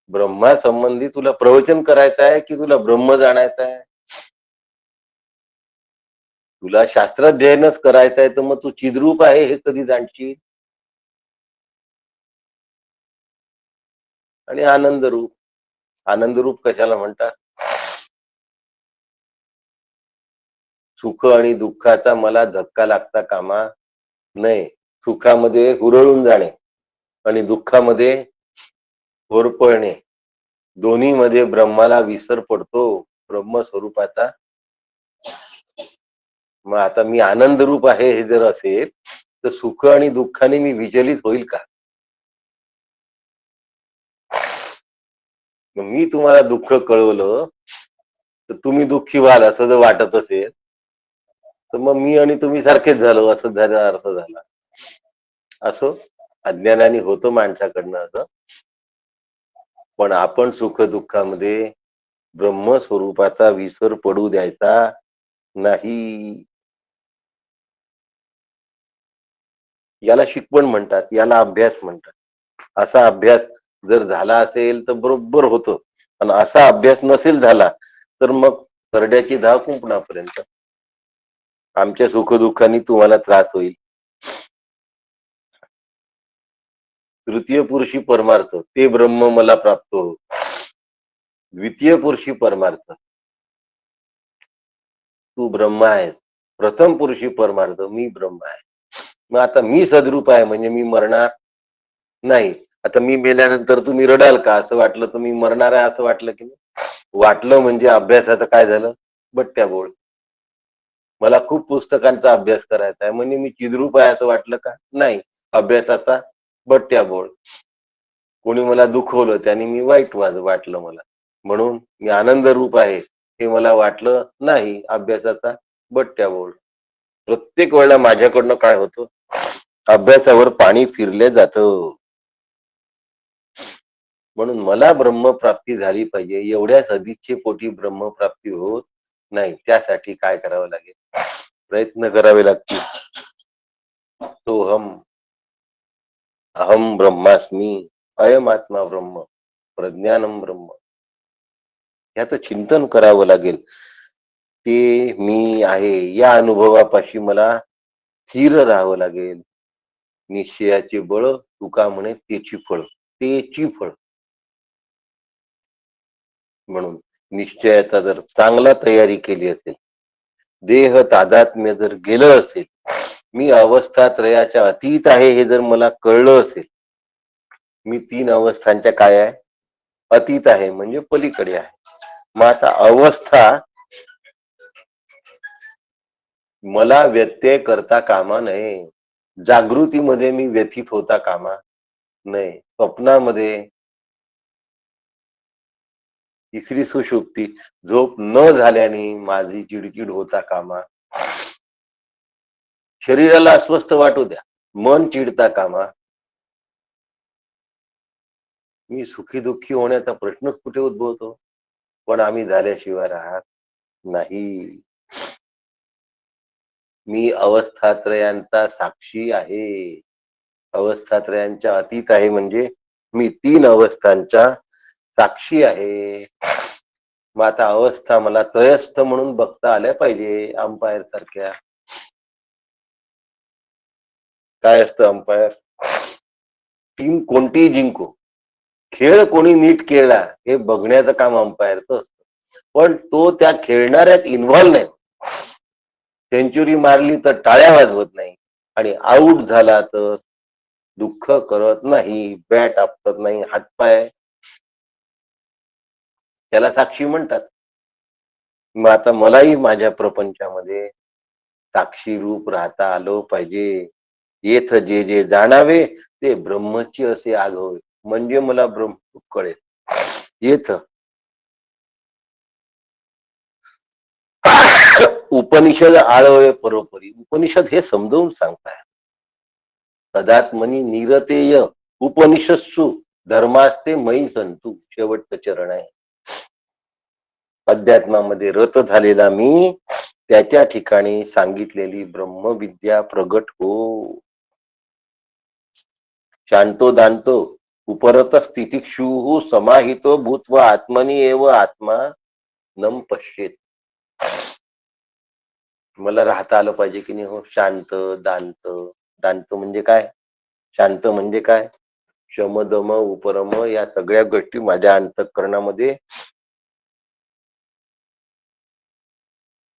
A: ब्रह्मा संबंधी तुला प्रवचन करायचं आहे की तुला ब्रह्म जाणायचं आहे? तुला शास्त्राध्ययनच करायचं आहे तर मग तू चिद्रूप आहे हे कधी जाणशील? आणि आनंद रूप. आनंद रूप कशाला म्हणतात? सुख आणि दुःखाचा मला धक्का लागता कामा नये. सुखामध्ये हुरळून जाणे आणि दुःखामध्ये होरपळणे, दोन्ही मध्ये ब्रह्माला विसर पडतो, ब्रह्म स्वरूपाचा. मग आता मी आनंद रूप आहे हे जर असेल तर सुख आणि दुःखाने मी विचलित होईल का? मी तुम्हाला दुःख कळवलं तर तुम्ही दुःखी व्हाल असं जर वाटत असेल तर मग मी आणि तुम्ही सारखेच झालो असं झाला अर्थ झाला. असो, अज्ञानाने होतं माणसाकडनं असं. पण आपण सुख दुःखामध्ये ब्रह्मस्वरूपाचा विसर पडू द्यायचा नाही. याला शिकवण म्हणतात, याला अभ्यास म्हणतात. असा अभ्यास जर झाला असेल तर बरोबर होतं, आणि असा अभ्यास नसेल झाला तर मग करड्याची धाव कुंपणापर्यंत. आमच्या सुखदुःखाने तुम्हाला त्रास होईल. तृतीय पुरुषी परमार्थ ते ब्रह्म मला प्राप्त हो. द्वितीय पुरुषी परमार्थ तू ब्रह्म आहेस. प्रथम पुरुषी परमार्थ मी ब्रह्म आहे. मग आता मी सद्रूप आहे म्हणजे मी मरणार नाही. आता मी मेल्यानंतर तुम्ही रडाल का? असं वाटलं तर मी मरणार आहे असं वाटलं की नाही? वाटलं म्हणजे अभ्यासाचं काय झालं? बट्ट्या बोळ. मला खूप पुस्तकांचा अभ्यास करायचा आहे म्हणजे मी चिद्रूप आहे असं वाटलं का? नाही, अभ्यासाचा बट्ट्या बोळ. कोणी मला दुखवलं त्याने मी वाईट वाटलं मला, म्हणून मी आनंद रूप आहे हे मला वाटलं नाही, अभ्यासाचा बट्ट्या बोळ. प्रत्येक वेळेला माझ्याकडनं काय होतं? अभ्यासावर पाणी फिरले जातं. म्हणून मला ब्रह्मप्राप्ती झाली पाहिजे, एवढ्या सदिच्छे पोटी ब्रह्मप्राप्ती होत नाही. त्यासाठी काय करावं लागेल? प्रयत्न करावे लागतील. सोहम अहम ब्रह्मास्मी, अयम आत्मा ब्रह्म, प्रज्ञानम ब्रह्म, याचं चिंतन करावं लागेल. ते मी आहे या अनुभवापाशी मला स्थिर राहावं लागेल. निश्चयाचे बळ तुका म्हणे तेची फळ, तेची फळ. म्हणून निश्चयाचा जर चांगला तयारी केली असेल, देह तादात्म्य जर गेलं असेल, मी अवस्थात्रयाच्या अतीत आहे हे जर मला कळलं असेल, मी तीन अवस्थांच्या काय आहे? अतीत आहे म्हणजे पलीकडे आहे. मग आता अवस्था मला व्यत्यय करता कामा नये. जागृतीमध्ये मी व्यथित होता कामा नये. स्वप्नामध्ये, तिसरी सुषुप्ती, झोप न झाल्याने माझी चिडचिड होता कामा. शरीराला अस्वस्थ वाटू द्या, मन चिडता कामा. मी सुखी दुःखी होण्याचा प्रश्नच कुठे उद्भवतो? पण आम्ही झाल्याशिवाय राहत नाही. मी अवस्थात्रयांचा साक्षी आहे. अवस्थात्रयांच्या अतीत आहे म्हणजे मी 3 अवस्थांचा साक्षी आहे. मग आता अवस्था मला त्रयस्थ म्हणून बघता आल्या पाहिजे अंपायर सारख्या. काय असतं अंपायर? टीम कोणतीही जिंको, खेळ कोणी नीट खेळला हे बघण्याचं काम अंपायरचं असतं. पण तो त्या खेळणाऱ्यात इन्व्हॉल्व नाही. सेंचुरी मारली तर टाळ्या वाजवत नाही आणि आऊट झाला तर दुःख करत नाही, बॅट आपटत नाही, हातपाय, त्याला साक्षी म्हणतात. मग आता मलाही माझ्या प्रपंचामध्ये साक्षी रूप राहता आलं पाहिजे. येथ जे जे जाणावे ते ब्रह्मची असे आघावे, म्हणजे मला ब्रह्म कळेल. येथ उपनिषद आळवे परोपरी, उपनिषद हे समजावून सांगताय. तदात्मनी निरतेय उपनिषत्सु धर्मास्ते मयी संतु, शेवटचं चरण आहे. अध्यात्मामध्ये रत झालेला मी त्याच्या ठिकाणी सांगितलेली ब्रह्मविद्या प्रगट हो. शांतो दांतो उपरत स्थितिक्षु समाहितो भूत्वा आत्मनी एव आत्मा नम पश्येत. मला राहता आलं पाहिजे की नाही हो शांत दांत. दांत म्हणजे काय? शांत म्हणजे काय? शमदम उपरम या सगळ्या गोष्टी माझ्या अंतःकरणामध्ये.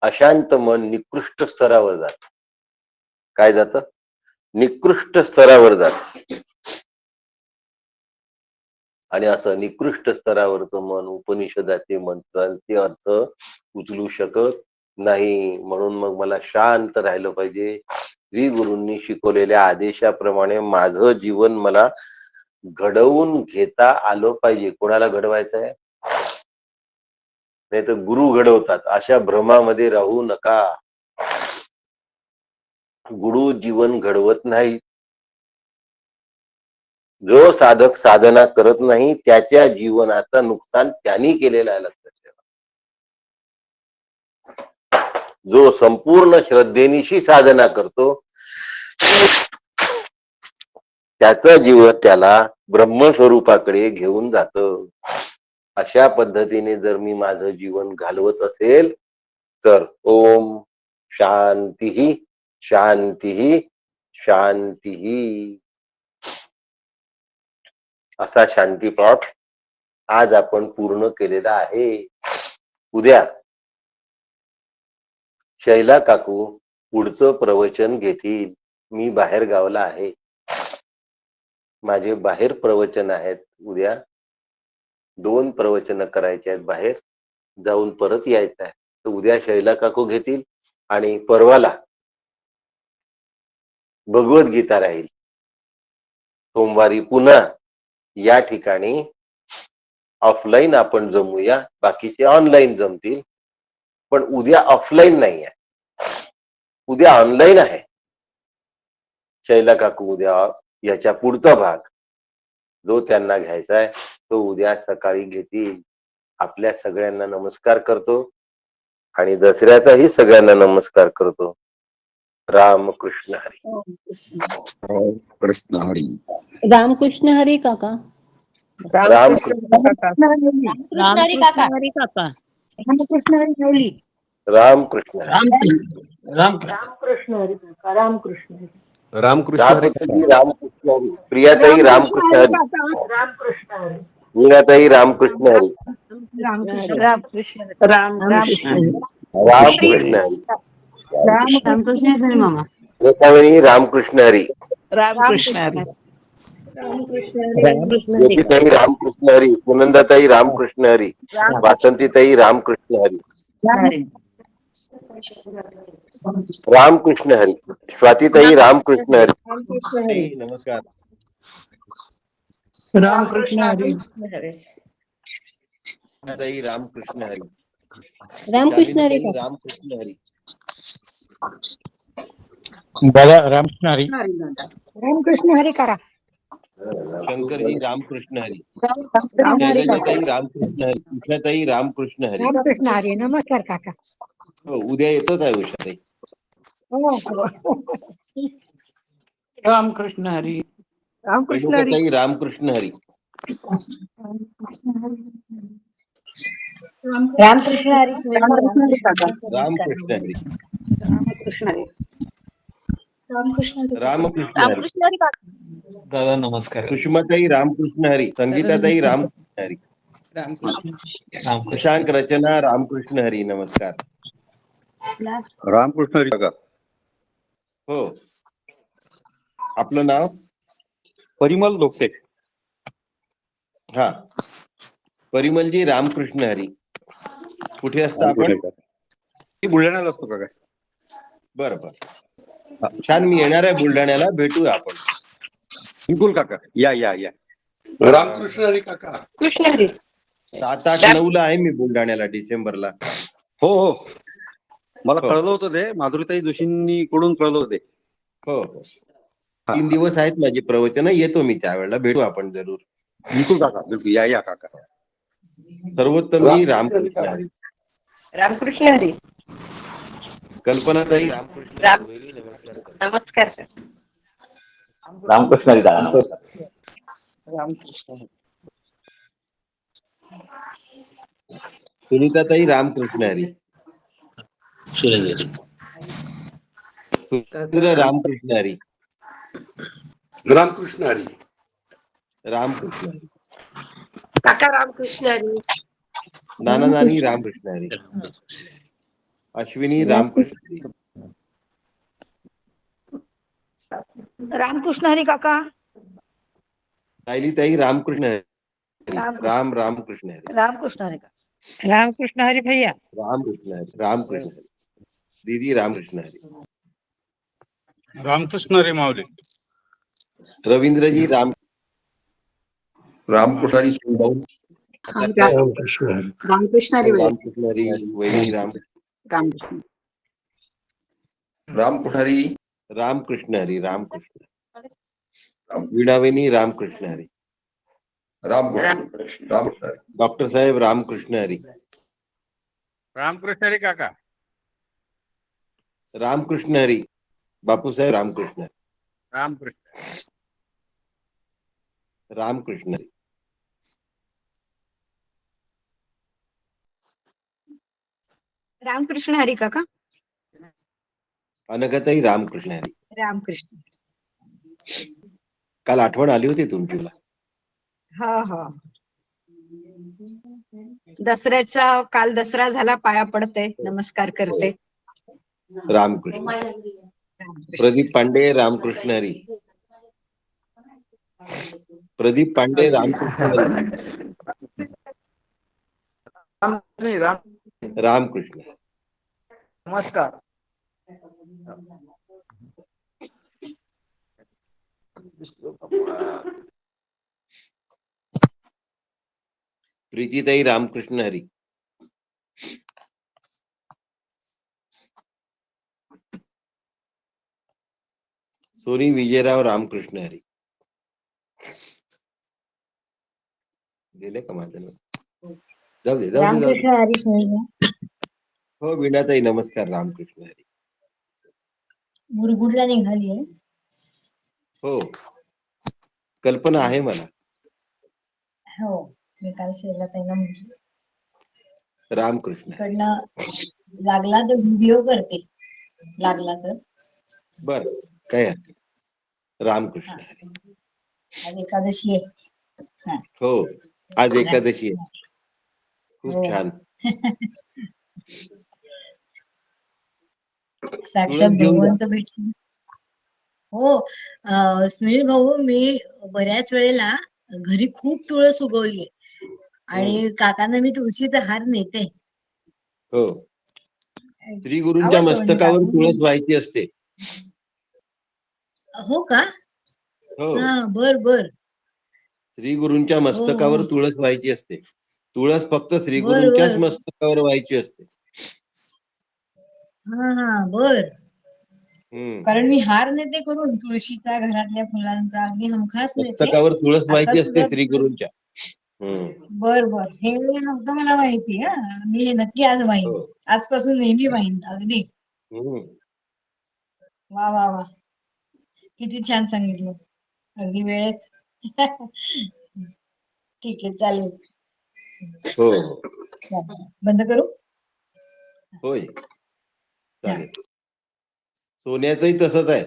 A: अशांत मन निकृष्ट स्तरावर जात. काय जात? निकृष्ट स्तरावर जात. आणि असं निकृष्ट स्तरावरचं मन उपनिषदाचे मंत्रांचे अर्थ उचलू शकत नाही. म्हणून मग मला शांत राहिलं पाहिजे. श्री गुरूंनी शिकवलेल्या आदेशाप्रमाणे माझं जीवन मला घडवून घेता आलं पाहिजे. कोणाला घडवायचं आहे? नाही तर गुरु घडवतात, अशा भ्रमामध्ये राहू नका. गुरु जीवन घडवत नाही. जो साधक साधना करत नाही त्याच्या जीवनाचं नुकसान त्यांनी केलेलं आहे, लक्षात ठेवा. जो संपूर्ण श्रद्धेनिशी साधना करतो त्याचं जीवन त्याला ब्रह्मस्वरूपाकडे घेऊन जात. अशा पद्धतीने जर मी माझं जीवन घालवत असेल तर ओम शांती शांती शांती असा शांतीपाठ आज आपण पूर्ण केलेला आहे. उद्या शैला काकू पुढचं प्रवचन घेतील. मी बाहेर गावला आहे. माझे बाहेर प्रवचन आहेत. उद्या 2 प्रवचन करायचे आहेत. बाहेर जाऊन परत यायचं आहे. तर उद्या शैला काकू घेतील आणि परवाला भगवद्गीता राहील. सोमवारी पुन्हा या ठिकाणी ऑफलाईन आपण जमूया. बाकीचे ऑनलाईन जमतील. पण उद्या ऑफलाईन नाही आहे, उद्या ऑनलाईन आहे. शैला काकू उद्या याच्या पुढचा भाग जो त्यांना घ्यायचा आहे तो उद्या सकाळी घेतील. आपल्या सगळ्यांना नमस्कार करतो आणि दसऱ्याचाही सगळ्यांना नमस्कार करतो. रामकृष्ण हरी.
B: कृष्ण हरी.
C: रामकृष्ण हरी काका.
A: रामकृष्ण
C: हरी काका.
D: रामकृष्ण हरी माऊली.
A: रामकृष्ण हरी.
D: रामकृष्ण हरी काका. रामकृष्ण हरी.
B: रामकृष्ण हरी.
A: रामकृष्ण हरी. प्रियाताई रामकृष्ण हरी.
D: रामकृष्ण हरी.
A: मीनाताई रामकृष्ण हरी.
D: रामकृष्ण
C: रामकृष्ण हरी.
A: रामकृष्ण हरी.
C: रामकृष्ण हरी मामा.
A: रेखावेणी रामकृष्ण हरी.
C: रामकृष्ण हरी.
A: ज्योतिताई रामकृष्ण हरी. सुनंदाताई रामकृष्ण हरी. वासंतीताई रामकृष्ण हरी. रामकृष्ण हरी. स्वातीताई रामकृष्ण हरी.
B: नमस्कार.
D: रामकृष्ण हरी.
A: ताई रामकृष्ण हरी.
C: रामकृष्ण हरी काका.
A: रामकृष्ण हरी.
E: दादा रामकृष्ण हरी.
D: रामकृष्ण हरी काका.
A: शंकरजी रामकृष्ण हरी.
D: रामकृष्ण हरी काका.
A: शैलजाताई रामकृष्ण हरी. उषाताई रामकृष्ण हरी.
D: रामकृष्ण हरी. नमस्कार काका.
A: हो, उद्या येतच आहे उषाताई.
E: रामकृष्ण हरी.
D: रामकृष्ण हरी.
A: रेणुकाताई रामकृष्ण हरी.
C: रामकृष्ण हरी.
D: रामकृष्ण हरी काका.
A: रामकृष्ण हरी.
D: रामकृष्ण हरी.
C: रामकृष्ण हरी.
A: रामकृष्ण हरी.
D: रामकृष्ण हरी काका.
B: दादा नमस्कार.
A: सुषमाताई रामकृष्ण हरी. संगीताताई रामकृष्ण हरी.
B: रामकृष्ण.
A: शशांक रचना रामकृष्ण हरी. नमस्कार.
B: रामकृष्ण हरी काका.
A: हो, आपलं नाव?
B: परिमल धोपटे.
A: हा, परिमलजी रामकृष्ण हरी. कुठे असता आपण?
B: मी बुलढाण्याला असतो काका.
A: बरं बरं, छान. मी येणार आहे बुलढाण्याला, भेटूया आपण.
B: बिलकुल काका, या या या.
F: रामकृष्ण हरी काका.
D: कृष्ण हरी.
A: 7-8-9 ला आहे मी बुलढाण्याला, डिसेंबरला.
B: हो हो, मला
A: हो.
B: कळलं होतं ते, माधुरीताई जोशींनी कडून कळलं होते.
A: हो हो, 3 दिवस आहेत माझी प्रवचन. येतो मी त्यावेळेला, भेटू आपण जरूर.
B: बिलकुल काका, बिलकुल या या काका.
A: सर्वोत्तमजी रामकृष्ण हरी.
D: रामकृष्ण हरी.
A: कल्पनाताई रामकृष्ण हरी. नमस्कार.
D: नमस्कार सर.
G: रामकृष्ण हरी दादा, नमस्कार.
C: रामकृष्ण.
A: सुनीताताई रामकृष्ण हरी. सुरेंद्र रामकृष्ण हरी.
F: रामकृष्ण हरी.
A: रामकृष्ण हरी.
D: काका रामकृष्ण हरी.
A: नाना नानी रामकृष्ण हरी. अश्विनी रामकृष्ण हरी.
D: रामकृष्ण हरी काका.
A: सायलीताई रामकृष्ण हरी. रामकृष्ण हरी.
D: रामकृष्ण हरी काका.
C: रामकृष्ण हरी भैया.
A: रामकृष्ण हरी. रामकृष्ण हरी. दीदी रामकृष्ण हरी.
E: रामकृष्ण हरी माऊली.
A: रवींद्रजी राम.
F: रामकृष्ण हरी भाऊ.
A: रामकृष्ण
F: हरी.
D: रामकृष्ण हरी भैया.
A: हरी. वहिनी
D: रामकृष्ण.
F: रामकृष्ण हरी.
A: रामकृष्ण हरी. रामकृष्ण. वीणावेनी रामकृष्ण हरी.
F: रामकृष्ण हरी.
A: डॉक्टर साहेब रामकृष्ण हरी.
E: रामकृष्ण हरी काका.
A: रामकृष्ण हरी. बापूसाहेब रामकृष्ण हरी.
E: रामकृष्ण.
A: रामकृष्ण हरी.
D: रामकृष्ण हरी काका.
A: अनघताई रामकृष्ण हरी.
D: रामकृष्ण.
A: काल आठवण आली होती तुमची मला.
D: हो हो. दसऱ्याचा काल दसरा झाला, पाया पडते, नमस्कार करते.
A: रामकृष्ण. प्रदीप पांडे रामकृष्ण हरी. प्रदीप पांडे रामकृष्ण हरी. रामकृष्ण.
E: नमस्कार.
A: प्रीतीताई रामकृष्ण हरी. सोनी विजयराव रामकृष्ण हरी. गेले का माझं नाव? जाऊ दे.
C: रामकृष्ण हरी सोनी.
A: हो, वीणाताई नमस्कार. रामकृष्ण हरी.
C: मुरगुडला निघाली आहे.
A: हो, कल्पना आहे मला.
C: हो, मी काल शैलाताईला म्हटलं.
A: रामकृष्ण.
C: इकडनं लागला तर व्हिडिओ करते, लागला तर.
A: बर, काय हरकत नाही. रामकृष्ण हरी.
C: आज एकादशी आहे.
A: हो, आज एकादशी आहे. खूप
C: हो.
A: छान.
C: साक्षात
A: तुळस घेऊन जा.
C: भगवंत भेटले. हो, सुनील भाऊ, मी बऱ्याच वेळेला घरी खूप तुळस उगवली आणि काकांना मी तुळशीचा हार नेते.
A: हो, श्री गुरूंच्या
C: आवडतं म्हणजे
A: मस्तकावर
C: काकू.
A: तुळस व्हायची असते.
C: हो का?
A: हो,
C: हा, बर बर.
A: श्री गुरूंच्या मस्तकावर
C: हो.
A: तुळस व्हायची असते. तुळस फक्त श्री
C: बर
A: गुरूंच्याच
C: बर.
A: मस्तकावर व्हायची असते.
C: हा हा, बर.
A: हम्म.
C: कारण मी हार नेते करून तुळशीचा, घरातल्या फुलांचा, अगदी हमखास नेते.
A: मस्तकावर तुळस
C: आता
A: व्हायची असते
C: सुद्धा
A: श्री गुरूंच्या. हम्म.
C: बर बर, हे नव्हतं मला माहिती. हा, मी हे नक्की आज वाहीन.
A: हो.
C: आजपासून नेहमी वाहीन अगदी.
A: हम्म.
C: वा वा वा, किती छान सांगितलं, अगदी वेळेत. ठीक आहे, चालेल.
A: हो
C: बंद करू.
A: होय चालेल. सोन्याचंही तसंच आहे.